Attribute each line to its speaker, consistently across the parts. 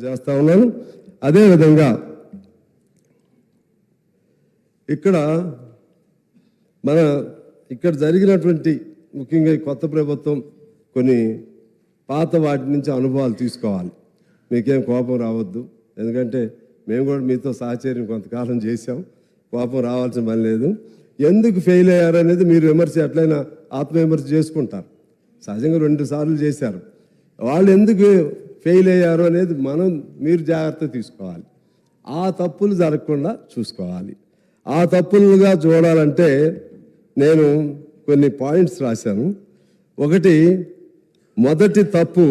Speaker 1: చేస్తా ఉన్నాను. అదేవిధంగా ఇక్కడ జరిగినటువంటి ముఖ్యంగా కొత్త ప్రభుత్వం కొన్ని పాత వాటి నుంచి అనుభవాలు తీసుకోవాలి. మీకేం కోపం రావద్దు, ఎందుకంటే మేము కూడా మీతో సహచర్యం కొంతకాలం చేశాం. కోపం రావాల్సిన పని లేదు. ఎందుకు ఫెయిల్ అయ్యారు అనేది మీరు విమర్శ ఎట్లయినా ఆత్మవిమర్శ చేసుకుంటారు. సహజంగా 2 సార్లు చేశారు. వాళ్ళు ఎందుకు ఫెయిల్ అయ్యారు అనేది మీరు జాగ్రత్త తీసుకోవాలి. ఆ తప్పులు జరగకుండా చూసుకోవాలి. ఆ తప్పులుగా చూడాలంటే నేను కొన్ని పాయింట్స్ రాశాను. ఒకటి, మొదటి తప్పు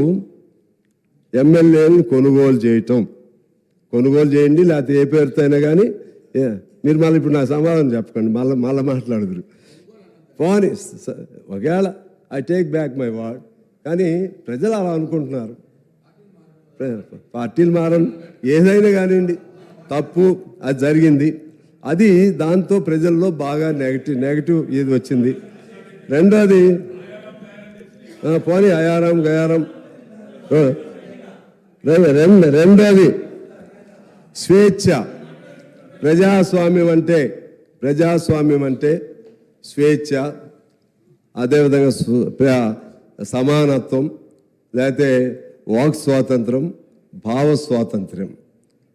Speaker 1: ఎమ్మెల్యేలను కొనుగోలు చేయటం. కొనుగోలు చేయండి, లేకపోతే ఏ పేరుతో అయినా కానీ. మీరు మళ్ళీ ఇప్పుడు నా సమాధానం చెప్పకండి, మళ్ళీ మాట్లాడుదురు. పోనీ ఒకవేళ I take back my word, కానీ ప్రజలు అలా అనుకుంటున్నారు. పార్టీలు మారని ఏదైనా కానివ్వండి, తప్పు అది జరిగింది. అది దాంతో ప్రజల్లో బాగా నెగటివ్ ఇది వచ్చింది. రెండోది, పోనీ అయారం గయారం. రెండోది స్వేచ్ఛ. ప్రజాస్వామ్యం అంటే స్వేచ్ఛ, అదేవిధంగా సమానత్వం, లేకపోతే వాక్ స్వాతంత్రం, భావ స్వాతంత్ర్యం,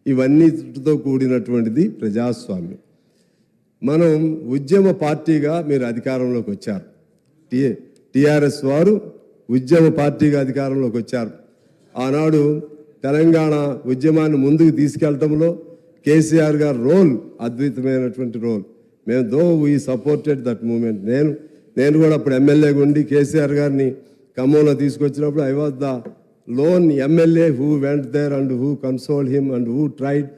Speaker 1: ఇవన్నీతో కూడినటువంటిది ప్రజాస్వామ్యం. మనం ఉద్యమ పార్టీగా మీరు అధికారంలోకి వచ్చారు. టిఆర్ఎస్ వారు ఉద్యమ పార్టీగా అధికారంలోకి వచ్చారు. ఆనాడు తెలంగాణ ఉద్యమాన్ని ముందుకు తీసుకెళ్లడంలో కేసీఆర్ గారి రోల్ అద్భుతమైనటువంటి రోల్. మేము వీ సపోర్టెడ్ దట్ మూమెంట్. నేను కూడా అప్పుడు ఎమ్మెల్యేగా ఉండి కేసీఆర్ గారిని ఖమ్మంలో తీసుకొచ్చినప్పుడు I was the lone MLA who went there and who consoled him and who tried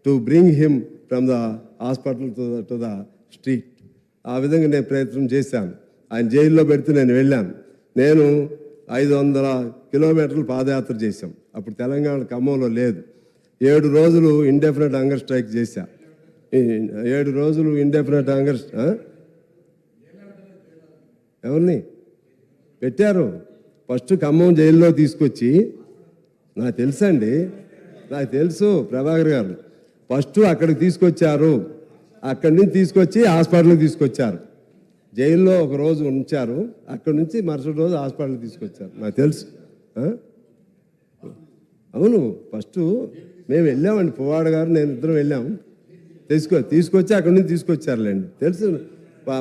Speaker 1: to bring him from the hospital to the street. ఆ విధంగా నేను ప్రయత్నం చేశాను. ఆయన జైల్లో పెడితే నేను వెళ్ళాను. నేను 500 కిలోమీటర్లు పాదయాత్ర చేశాం. అప్పుడు తెలంగాణ ఖమ్మంలో లేదు. 7 రోజులు ఇండెఫినెట్ హంగర్ స్ట్రైక్ చేశా. 7 రోజులు ఇండెఫినెట్ హంగర్ ఎవరిని పెట్టారు? ఫస్ట్ ఖమ్మం జైల్లో తీసుకొచ్చి, నాకు తెలుసు ప్రభాకర్ గారు, ఫస్ట్ అక్కడికి తీసుకొచ్చారు. అక్కడి నుంచి తీసుకొచ్చి హాస్పిటల్కి తీసుకొచ్చారు. జైల్లో ఒక రోజు ఉంచారు, అక్కడి నుంచి మరుసటి రోజు హాస్పిటల్కి తీసుకొచ్చారు. నాకు తెలుసు. అవును, ఫస్ట్ మేము వెళ్ళామండి, పువ్వాడ గారు నేను ఇద్దరం వెళ్ళాము. తీసుకొచ్చి అక్కడి నుంచి తీసుకొచ్చారులేండి, తెలుసు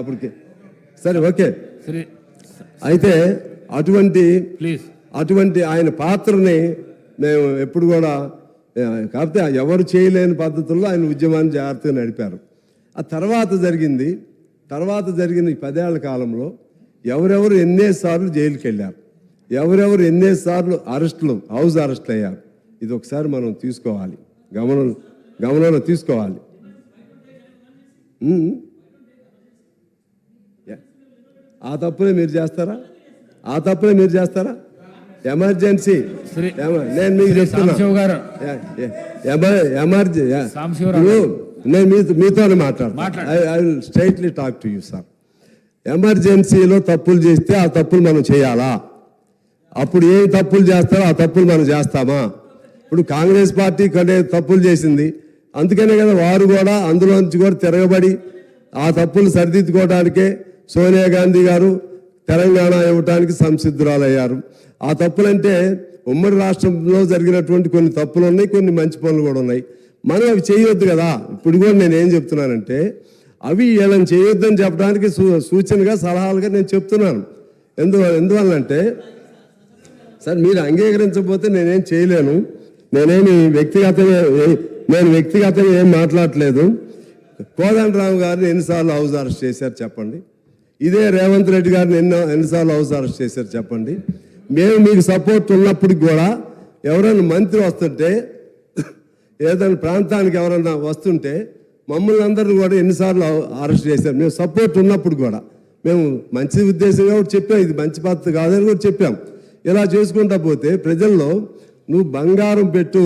Speaker 1: అప్పటికి. సరే, ఓకే. అయితే అటువంటి ఆయన పాత్రని మేము ఎప్పుడు కూడా, కాకపోతే ఎవరు చేయలేని పద్ధతుల్లో ఆయన ఉద్యమాన్ని జాగ్రత్తగా నడిపారు. ఆ తర్వాత జరిగిన ఈ 10 ఏళ్ల కాలంలో ఎవరెవరు ఎన్నిసార్లు జైలుకి వెళ్ళారు, ఎవరెవరు ఎన్నిసార్లు హౌస్ అరెస్టులు అయ్యారు, ఇది ఒకసారి మనం తీసుకోవాలి, గమనంలో తీసుకోవాలి. ఆ తప్పులే మీరు చేస్తారా? ఎమర్జెన్సీ నేను మీకు చెప్తున్నా, నేను మీతోనే మాట్లాడతాను. I will straightly talk to you sir. ఎమర్జెన్సీలో తప్పులు చేస్తే ఆ తప్పులు మనం చేయాలా? అప్పుడు ఏం తప్పులు చేస్తారో ఆ తప్పులు మనం చేస్తామా? ఇప్పుడు కాంగ్రెస్ పార్టీ తప్పులు చేసింది, అందుకనే కదా వారు కూడా అందులో నుంచి కూడా తిరగబడి ఆ తప్పులు సరిదిద్దుకోవడానికే సోనియా గాంధీ గారు తెలంగాణ ఇవ్వటానికి సంసిద్ధురాలయ్యారు. ఆ తప్పులంటే ఉమ్మడి రాష్ట్రంలో జరిగినటువంటి కొన్ని తప్పులు ఉన్నాయి, కొన్ని మంచి పనులు కూడా ఉన్నాయి. మనం అవి చేయొద్దు కదా. ఇప్పుడు కూడా నేనేం చెప్తున్నానంటే, అవి వీళ్ళని చేయొద్దని చెప్పడానికి సూచనగా సలహాలుగా నేను చెప్తున్నాను. ఎందువల్లంటే, సార్ మీరు అంగీకరించకపోతే నేనేం చేయలేను. నేను వ్యక్తిగతంగా ఏం మాట్లాడట్లేదు. కోదండరామ్ గారిని ఎన్నిసార్లు హౌస్ అరెస్ట్ చేశారు చెప్పండి? ఇదే రేవంత్ రెడ్డి గారిని ఎన్నిసార్లు హౌస్ అరెస్ట్ చేశారు చెప్పండి? మేము మీకు సపోర్ట్ ఉన్నప్పటికి కూడా ఎవరైనా మంత్రి వస్తుంటే, ఏదైనా ప్రాంతానికి ఎవరైనా వస్తుంటే మమ్మల్ని అందరిని కూడా ఎన్నిసార్లు అరెస్ట్ చేశారు. మేము సపోర్ట్ ఉన్నప్పుడు కూడా మేము మంచి ఉద్దేశంగా కూడా చెప్పాం, ఇది మంచి పద్ధతి కాదని కూడా చెప్పాం. ఇలా చేసుకుంటా పోతే ప్రజల్లో నువ్వు బంగారం పెట్టు,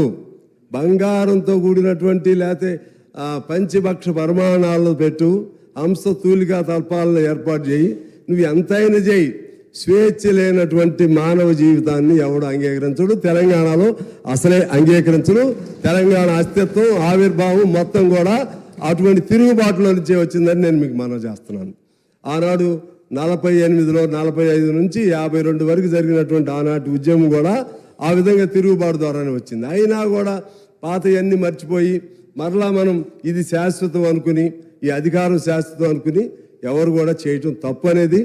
Speaker 1: బంగారంతో కూడినటువంటి లేకపోతే పంచభక్ష పరిమాణాలు పెట్టు, హంస తూలికా తల్పాలను ఏర్పాటు చేయి, నువ్వు ఎంతైనా చేయి, స్వేచ్ఛ లేనటువంటి మానవ జీవితాన్ని ఎవడు అంగీకరించడు. తెలంగాణలో అసలే అంగీకరించడు. తెలంగాణ అస్తిత్వం ఆవిర్భావం మొత్తం కూడా అటువంటి తిరుగుబాటులో నుంచే వచ్చిందని నేను మీకు మనవి చేస్తున్నాను. ఆనాడు 48లో 45 నుంచి 52 వరకు జరిగినటువంటి ఆనాటి ఉద్యమం కూడా ఆ విధంగా తిరుగుబాటు ద్వారానే వచ్చింది. అయినా కూడా పాతయన్నీ మర్చిపోయి మరలా మనం ఇది శాశ్వతం అనుకుని, ఈ అధికారం శాశ్వతం అనుకుని ఎవరు కూడా చేయటం తప్పు అనేది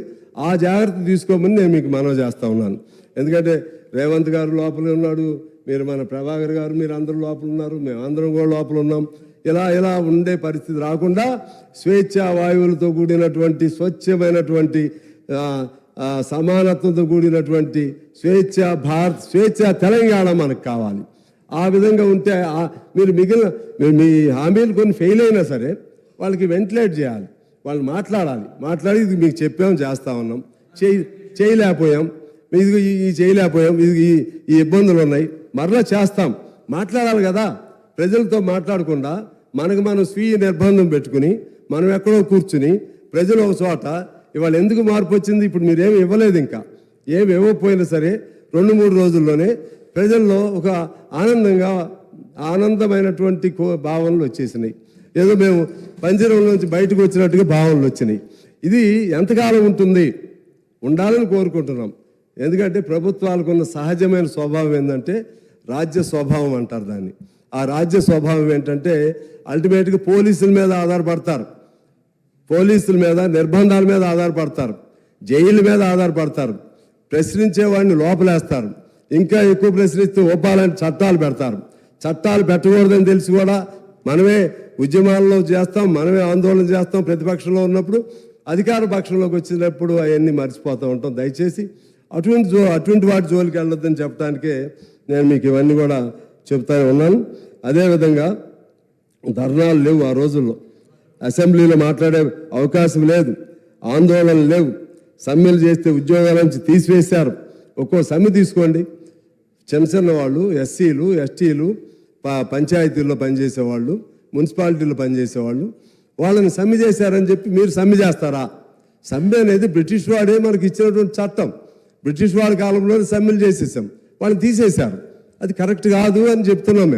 Speaker 1: ఆ జాగ్రత్త తీసుకోమని నేను మీకు మనవి చేస్తూ ఉన్నాను. ఎందుకంటే రేవంత్ గారు లోపల ఉన్నాడు, మీరు మన ప్రభాకర్ గారు మీరు అందరూ లోపల ఉన్నారు, మేమందరం కూడా లోపల ఉన్నాం. ఇలా ఉండే పరిస్థితి రాకుండా స్వేచ్ఛా వాయువులతో కూడినటువంటి స్వచ్ఛమైనటువంటి సమానత్వంతో కూడినటువంటి స్వేచ్ఛా తెలంగాణ మనకు కావాలి. ఆ విధంగా ఉంటే మీరు మీ హామీలు కొన్ని ఫెయిల్ అయినా సరే వాళ్ళకి వెంటిలేట్ చేయాలి, వాళ్ళు మాట్లాడి ఇది మీకు చెప్పాం చేస్తా ఉన్నాం, చేయలేకపోయాం, ఇది చేయలేకపోయాం, ఈ ఇబ్బందులు ఉన్నాయి, మరలా చేస్తాం, మాట్లాడాలి కదా. ప్రజలతో మాట్లాడకుండా మనం స్వీయ నిర్బంధం పెట్టుకుని మనం ఎక్కడో కూర్చుని ప్రజలు ఒక చోట ఇవాళ ఎందుకు మార్పు వచ్చింది? ఇప్పుడు మీరేమి ఇవ్వలేదు, ఇంకా ఏమి ఇవ్వకపోయినా సరే 2-3 రోజుల్లోనే ప్రజల్లో ఒక ఆనందమైనటువంటి భావనలు వచ్చేసినాయి. ఏదో మేము పంజరం నుంచి బయటకు వచ్చినట్టుగా భావనలు వచ్చినాయి. ఇది ఎంతకాలం ఉంటుంది? ఉండాలని కోరుకుంటున్నాం. ఎందుకంటే ప్రభుత్వాలకున్న సహజమైన స్వభావం ఏంటంటే రాజ్య స్వభావం అంటారు దాన్ని. ఆ రాజ్య స్వభావం ఏంటంటే అల్టిమేట్గా పోలీసుల మీద ఆధారపడతారు, పోలీసుల మీద నిర్బంధాల మీద ఆధారపడతారు, జైళ్ళ మీద ఆధారపడతారు, ప్రశ్నించేవాడిని లోపలేస్తారు, ఇంకా ఎక్కువ ప్రశ్నిస్తే ఒప్పాలని చట్టాలు పెడతారు. చట్టాలు పెట్టకూడదని తెలిసి కూడా మనమే ఉద్యమాల్లో చేస్తాం, మనమే ఆందోళన చేస్తాం. ప్రతిపక్షంలో ఉన్నప్పుడు అధికార పక్షంలోకి వచ్చినప్పుడు అవన్నీ మర్చిపోతూ ఉంటాం. దయచేసి అటువంటి వాటి జోలికి వెళ్ళొద్దని చెప్పడానికే నేను మీకు ఇవన్నీ కూడా చెప్తానే ఉన్నాను. అదేవిధంగా ధర్నాలు లేవు, ఆ రోజుల్లో అసెంబ్లీలో మాట్లాడే అవకాశం లేదు, ఆందోళనలు లేవు, సమ్మెలు చేస్తే ఉద్యోగాల నుంచి తీసివేశారు. ఒక్కో సమ్మె తీసుకోండి, చిన్న వాళ్ళు, ఎస్సీలు, ఎస్టీలు, పంచాయతీల్లో పనిచేసేవాళ్ళు, మున్సిపాలిటీలో పనిచేసేవాళ్ళు, వాళ్ళని సమ్మె చేశారని చెప్పి మీరు సమ్మె చేస్తారా? సమ్మె అనేది బ్రిటిష్ వాడే మనకి ఇచ్చినటువంటి చట్టం. బ్రిటిష్ వాడి కాలంలోనే సమ్మెలు చేసేసాం, వాళ్ళని తీసేశారు. అది కరెక్ట్ కాదు అని చెప్తున్నాం.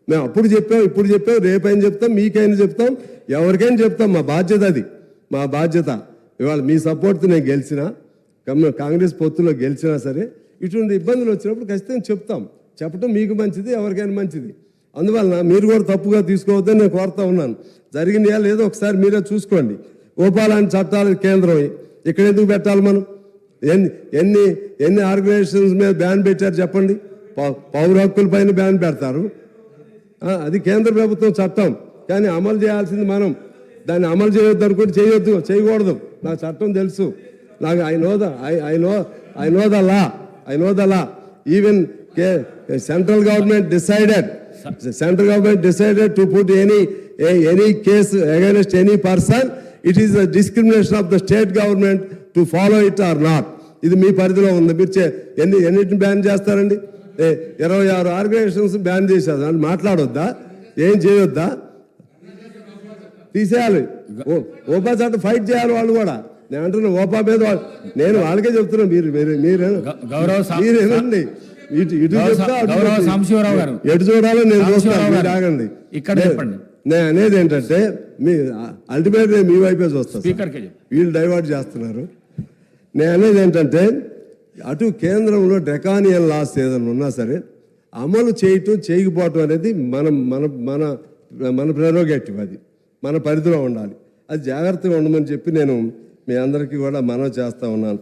Speaker 1: మేము అప్పుడు చెప్పాం, ఇప్పుడు చెప్పాం, రేపైనా చెప్తాం, మీకైనా చెప్తాం, ఎవరికైనా చెప్తాం. మా బాధ్యత అది, మా బాధ్యత. ఇవాళ మీ సపోర్ట్తో నేను గెలిచినా, కాంగ్రెస్ పొత్తులో గెలిచినా సరే ఇటువంటి ఇబ్బందులు వచ్చినప్పుడు ఖచ్చితంగా చెప్తాం. చెప్పడం మీకు మంచిది, ఎవరికైనా మంచిది. అందువలన మీరు కూడా తప్పుగా తీసుకోవద్దని నేను కోరుతా ఉన్నాను. జరిగింది లేదో ఒకసారి మీరే చూసుకోండి. గోపాలాంటి చట్టాలు కేంద్రం ఇక్కడ ఎందుకు పెట్టాలి? మనం ఎన్ని ఆర్గనైజేషన్స్ మీద బ్యాన్ పెట్టారు చెప్పండి? పౌర హక్కుల పైన బ్యాన్ పెడతారు, అది కేంద్ర ప్రభుత్వం చట్టం. కానీ అమలు చేయాల్సింది మనం. దాన్ని అమలు చేయొద్దు అనుకుంటే చేయకూడదు. నాకు చట్టం తెలుసు, నాకు I know the law. Even central government decided to put any case against any person. It is a discrimination of the state government to follow it or not. ఇది మీ పరిధిలో ఉంది. మీరు ఎన్నిటిని బ్యాన్ చేస్తారండి? 26 ఆర్గనైజేషన్స్ బ్యాన్ చేశారు. దాన్ని మాట్లాడొద్దా? ఏం చేయొద్దా? తీసేయాలి. ఓపా చట్టం ఫైట్ చేయాలి వాళ్ళు కూడా. నేను అంటున్నా ఓపా మీద నేను వాళ్ళకే చెప్తున్నా. మీరేనండి ఇటు చెప్తా, ఎటు చూడాలో నేను చూస్తాను. ఆగండి. నేను అనేది ఏంటంటే మీ అల్టిమేట్ మీ వైపే చూస్తాను. వీళ్ళు డైవర్ట్ చేస్తున్నారు. నేను అనేది ఏంటంటే అటు కేంద్రంలో డ్రకానియన్ లాస్ ఏదైనా ఉన్నా సరే అమలు చేయకపోవటం అనేది మన ప్రెరోగేటివ్, అది మన పరిధిలో ఉండాలి. అది జాగ్రత్తగా ఉండమని చెప్పి నేను మీ అందరికీ కూడా మనవి చేస్తూ ఉన్నాను.